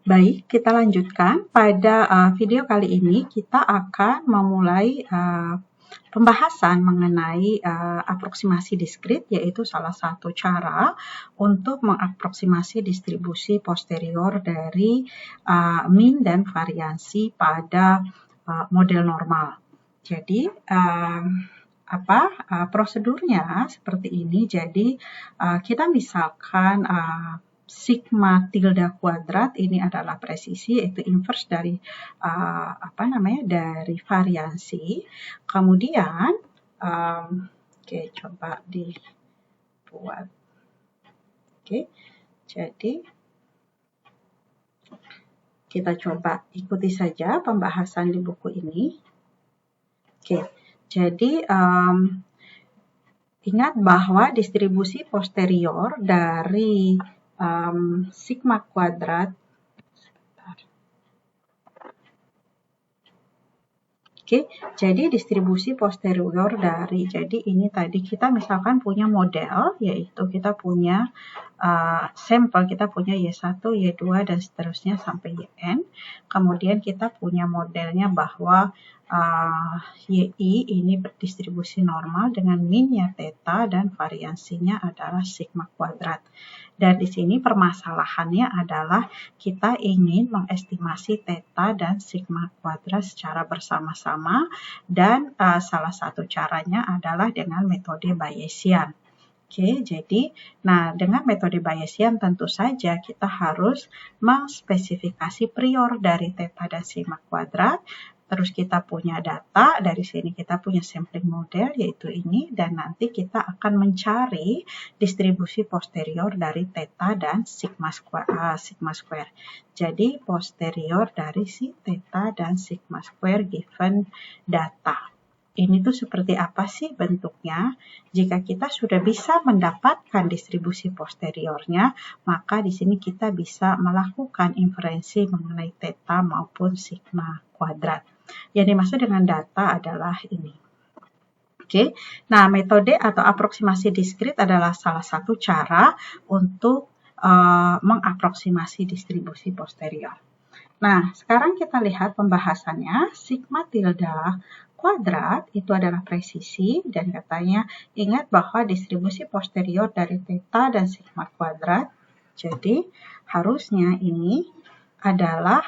Baik, kita lanjutkan. Pada video kali ini kita akan memulai pembahasan mengenai aproksimasi diskrit, yaitu salah satu cara untuk mengaproksimasi distribusi posterior dari mean dan variansi pada model normal. Jadi prosedurnya seperti ini. Jadi kita misalkan sigma tilde kuadrat ini adalah presisi, yaitu inverse dari dari variansi. Kemudian coba dibuat. Jadi kita coba ikuti saja pembahasan di buku ini. Jadi ingat bahwa distribusi posterior dari sigma kuadrat jadi distribusi posterior dari, jadi ini tadi kita misalkan punya model, yaitu kita punya sampel, kita punya Y1, Y2, dan seterusnya sampai Yn. Kemudian kita punya modelnya bahwa YI ini berdistribusi normal dengan mean-nya theta dan variansinya adalah sigma kuadrat. Dan di sini permasalahannya adalah kita ingin mengestimasi theta dan sigma kuadrat secara bersama-sama, dan salah satu caranya adalah dengan metode Bayesian. Jadi dengan metode Bayesian tentu saja kita harus mengspesifikasi prior dari theta dan sigma kuadrat. Terus kita punya data, dari sini kita punya sampling model, yaitu ini, dan nanti kita akan mencari distribusi posterior dari theta dan sigma square. Jadi posterior dari si theta dan sigma square given data. Ini tuh seperti apa sih bentuknya? Jika kita sudah bisa mendapatkan distribusi posteriornya, maka di sini kita bisa melakukan inferensi mengenai theta maupun sigma kuadrat. Yang dimaksud dengan data adalah ini. Nah metode atau aproksimasi diskrit adalah salah satu cara untuk mengaproksimasi distribusi posterior. Nah, sekarang kita lihat pembahasannya. Sigma tilde kuadrat itu adalah presisi, dan katanya ingat bahwa distribusi posterior dari theta dan sigma kuadrat, jadi harusnya ini adalah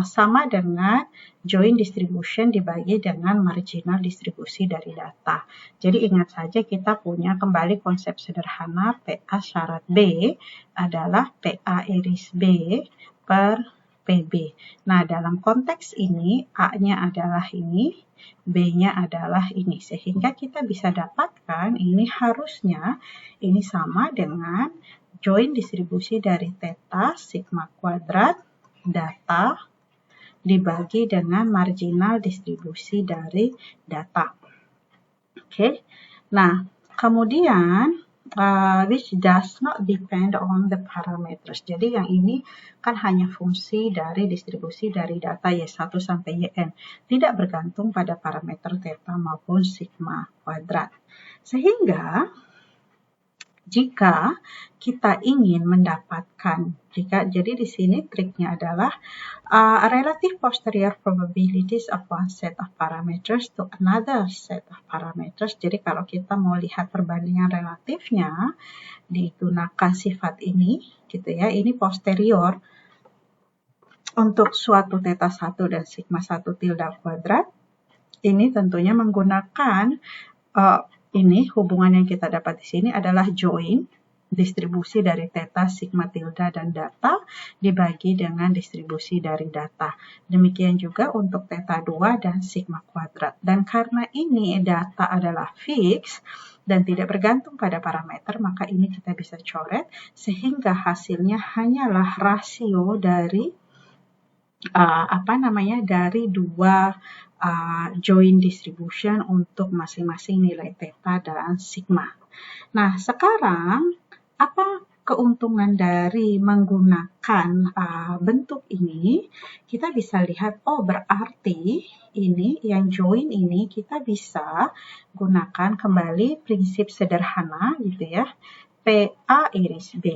sama dengan joint distribution dibagi dengan marginal distribusi dari data. Jadi ingat saja kita punya kembali konsep sederhana PA syarat B adalah PA iris B per PB. Nah, dalam konteks ini A-nya adalah ini, B-nya adalah ini. Sehingga kita bisa dapatkan ini harusnya ini sama dengan joint distribusi dari theta sigma kuadrat data dibagi dengan marginal distribusi dari data. Nah, kemudian which does not depend on the parameters. Jadi yang ini kan hanya fungsi dari distribusi dari data Y1 sampai Yn, tidak bergantung pada parameter theta maupun sigma kuadrat. Sehingga jika kita ingin mendapatkan, jadi di sini triknya adalah relative posterior probabilities of one set of parameters to another set of parameters. Jadi kalau kita mau lihat perbandingan relatifnya, digunakan sifat ini, ini posterior untuk suatu theta 1 dan sigma 1 tilde kuadrat. Ini tentunya menggunakan ini hubungan yang kita dapat di sini adalah join distribusi dari theta, sigma tilde, dan data dibagi dengan distribusi dari data. Demikian juga untuk theta 2 dan sigma kuadrat. Dan karena ini data adalah fix dan tidak bergantung pada parameter, maka ini kita bisa coret sehingga hasilnya hanyalah rasio dari dari dua joint distribution untuk masing-masing nilai theta dan sigma. Nah, sekarang apa keuntungan dari menggunakan bentuk ini? Kita bisa lihat, berarti ini yang join ini kita bisa gunakan kembali prinsip sederhana PA iris B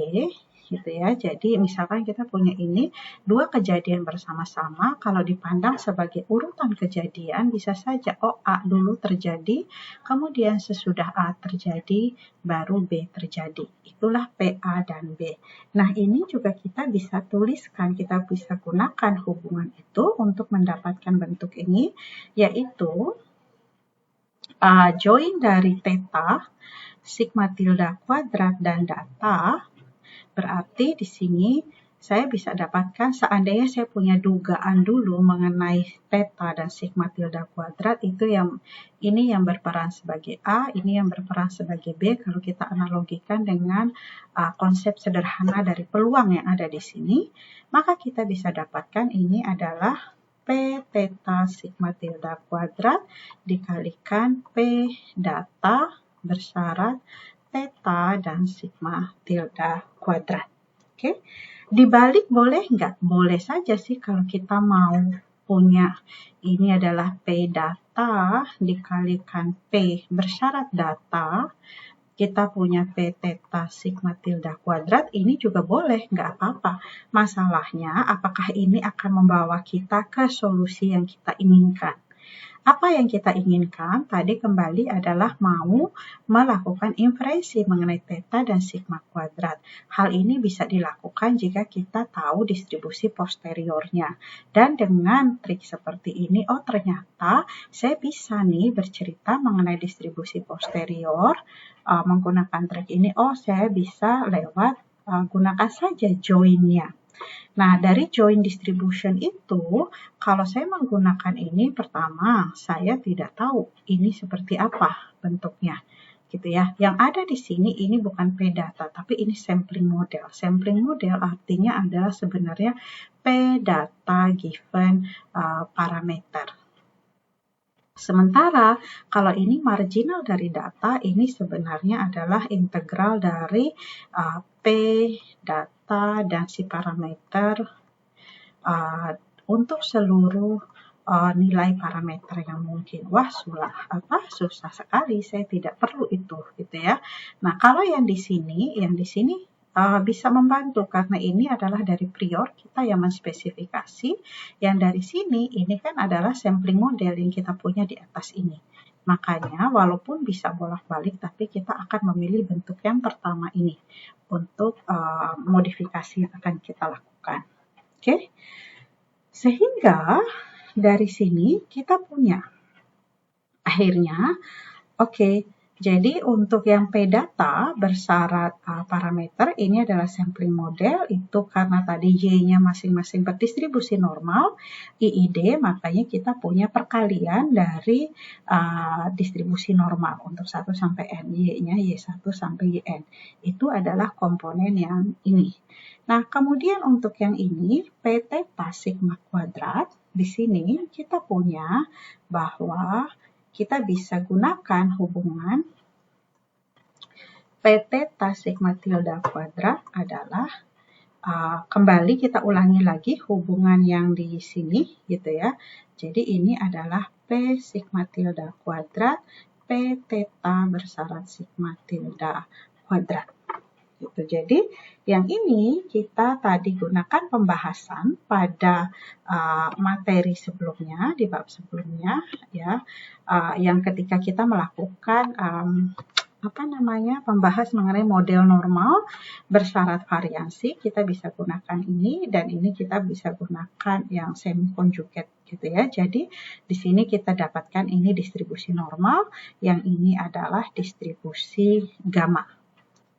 gitu ya. Jadi misalkan kita punya ini dua kejadian bersama-sama, kalau dipandang sebagai urutan kejadian bisa saja A dulu terjadi, kemudian sesudah A terjadi baru B terjadi. Itulah PA dan B. Nah, ini juga kita bisa tuliskan, kita bisa gunakan hubungan itu untuk mendapatkan bentuk ini, yaitu join dari theta, sigma tilde kuadrat, dan data. Berarti di sini saya bisa dapatkan seandainya saya punya dugaan dulu mengenai theta dan sigma tilde kuadrat, itu yang ini yang berperan sebagai A, ini yang berperan sebagai B. Kalau kita analogikan dengan konsep sederhana dari peluang yang ada di sini, maka kita bisa dapatkan ini adalah P theta sigma tilde kuadrat dikalikan P data bersyarat theta dan sigma tilde kuadrat. Oke, dibalik boleh nggak? Boleh saja sih kalau kita mau punya ini adalah P data dikalikan P bersyarat data, kita punya P theta sigma tilde kuadrat, ini juga boleh, nggak apa-apa. Masalahnya apakah ini akan membawa kita ke solusi yang kita inginkan? Apa yang kita inginkan tadi kembali adalah mau melakukan inferensi mengenai theta dan sigma kuadrat. Hal ini bisa dilakukan jika kita tahu distribusi posteriornya. Dan dengan trik seperti ini, oh ternyata saya bisa nih bercerita mengenai distribusi posterior menggunakan trik ini. Oh, saya bisa lewat gunakan saja join-nya. Nah, dari join distribution itu, kalau saya menggunakan ini, pertama, saya tidak tahu ini seperti apa bentuknya, gitu ya. Yang ada di sini, ini bukan P data, tapi ini sampling model. Sampling model artinya adalah sebenarnya P data given parameter. Sementara kalau ini marginal dari data, ini sebenarnya adalah integral dari P data dan si parameter untuk seluruh nilai parameter yang mungkin. Wah, susah sekali, saya tidak perlu itu, gitu ya. Nah, kalau yang di sini bisa membantu karena ini adalah dari prior kita yang menspesifikasi, yang dari sini ini kan adalah sampling model yang kita punya di atas ini. Makanya walaupun bisa bolak-balik tapi kita akan memilih bentuk yang pertama ini untuk modifikasi yang akan kita lakukan. Oke. Sehingga dari sini kita punya akhirnya jadi untuk yang P data bersyarat parameter ini adalah sampling model, itu karena tadi Y-nya masing-masing berdistribusi normal, IID, makanya kita punya perkalian dari distribusi normal untuk 1 sampai N, Y-nya Y1 sampai YN. Itu adalah komponen yang ini. Nah, kemudian untuk yang ini, P theta sigma kuadrat, di sini kita punya bahwa kita bisa gunakan hubungan P theta sigma tilde kuadrat adalah, kembali kita ulangi lagi hubungan yang di sini gitu ya. Jadi ini adalah P sigma tilde kuadrat, P theta bersyarat sigma tilde kuadrat. Gitu. Jadi yang ini kita tadi gunakan pembahasan pada materi sebelumnya, di bab sebelumnya ya, yang ketika kita melakukan membahas mengenai model normal bersyarat variansi, kita bisa gunakan ini, dan ini kita bisa gunakan yang semi conjugate gitu ya. Jadi di sini kita dapatkan ini distribusi normal, yang ini adalah distribusi gamma.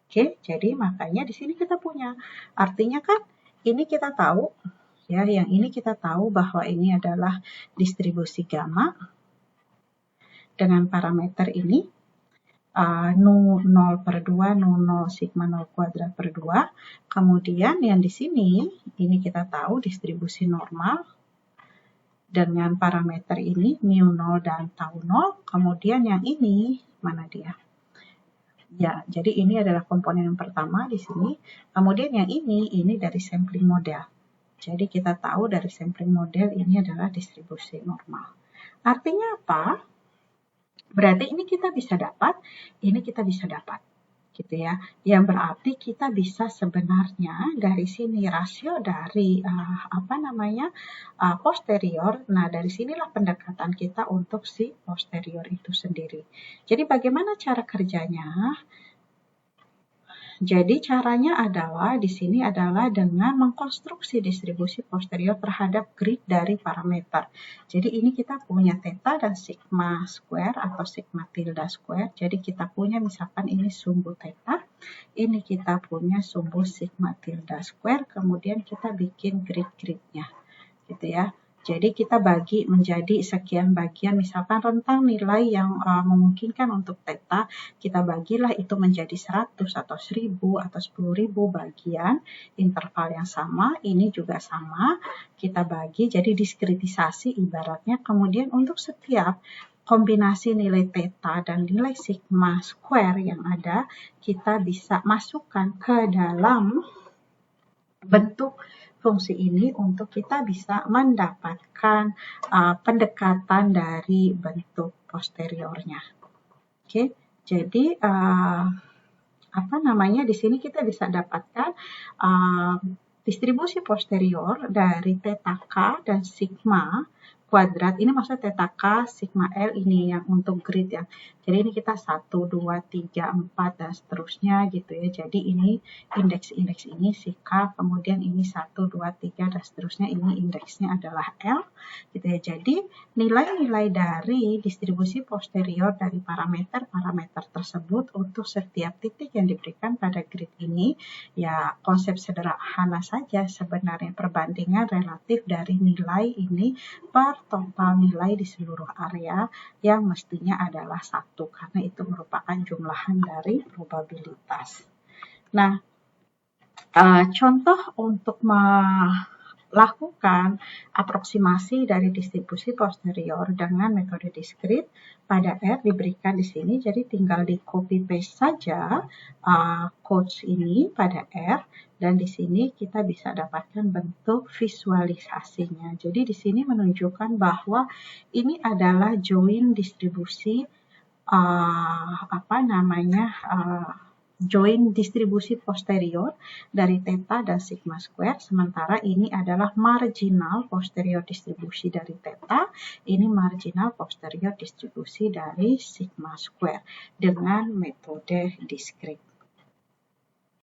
Oke, jadi makanya di sini kita punya. Artinya kan ini kita tahu ya, yang ini kita tahu bahwa ini adalah distribusi gamma dengan parameter ini nu 0/2, nu 0 sigma 0 kuadrat per 2. Kemudian yang di sini ini kita tahu distribusi normal dengan parameter ini mu 0 dan tau 0. Kemudian yang ini mana dia? Ya, jadi ini adalah komponen yang pertama di sini. Kemudian yang ini dari sampling model. Jadi kita tahu dari sampling model ini adalah distribusi normal. Artinya apa? Berarti ini kita bisa dapat, ini kita bisa dapat. gitu ya. Yang berarti kita bisa sebenarnya dari sini rasio dari posterior. Nah, dari sinilah pendekatan kita untuk si posterior itu sendiri. Jadi bagaimana cara kerjanya? Jadi caranya adalah di sini adalah dengan mengkonstruksi distribusi posterior terhadap grid dari parameter. Jadi ini kita punya theta dan sigma square atau sigma tilde square. Jadi kita punya misalkan ini sumbu theta, ini kita punya sumbu sigma tilde square, kemudian kita bikin grid-gridnya gitu ya. Jadi kita bagi menjadi sekian bagian, misalkan rentang nilai yang memungkinkan untuk theta, kita bagilah itu menjadi 100 atau 1000 atau 10.000 bagian, interval yang sama, ini juga sama, kita bagi, jadi diskritisasi ibaratnya, kemudian untuk setiap kombinasi nilai theta dan nilai sigma square yang ada, kita bisa masukkan ke dalam bentuk fungsi ini untuk kita bisa mendapatkan pendekatan dari bentuk posteriornya. Oke, jadi di sini kita bisa dapatkan distribusi posterior dari theta K dan sigma kuadrat. Ini maksudnya theta K, sigma L ini yang untuk grid ya. Jadi ini kita 1, 2, 3, 4 dan seterusnya gitu ya. Jadi ini indeks ini si K, kemudian ini 1, 2, 3 dan seterusnya, ini indeksnya adalah L gitu ya. Jadi nilai-nilai dari distribusi posterior dari parameter tersebut untuk setiap titik yang diberikan pada grid ini, ya konsep sederhana saja sebenarnya, perbandingan relatif dari nilai ini per total nilai di seluruh area yang mestinya adalah 1, karena itu merupakan jumlahan dari probabilitas. Nah, contoh untuk melakukan aproksimasi dari distribusi posterior dengan metode diskrit pada R diberikan di sini, jadi tinggal di copy paste saja codes ini pada R, dan di sini kita bisa dapatkan bentuk visualisasinya. Jadi di sini menunjukkan bahwa ini adalah join distribusi join distribusi posterior dari theta dan sigma square, sementara ini adalah marginal posterior distribusi dari theta, ini marginal posterior distribusi dari sigma square dengan metode diskrit.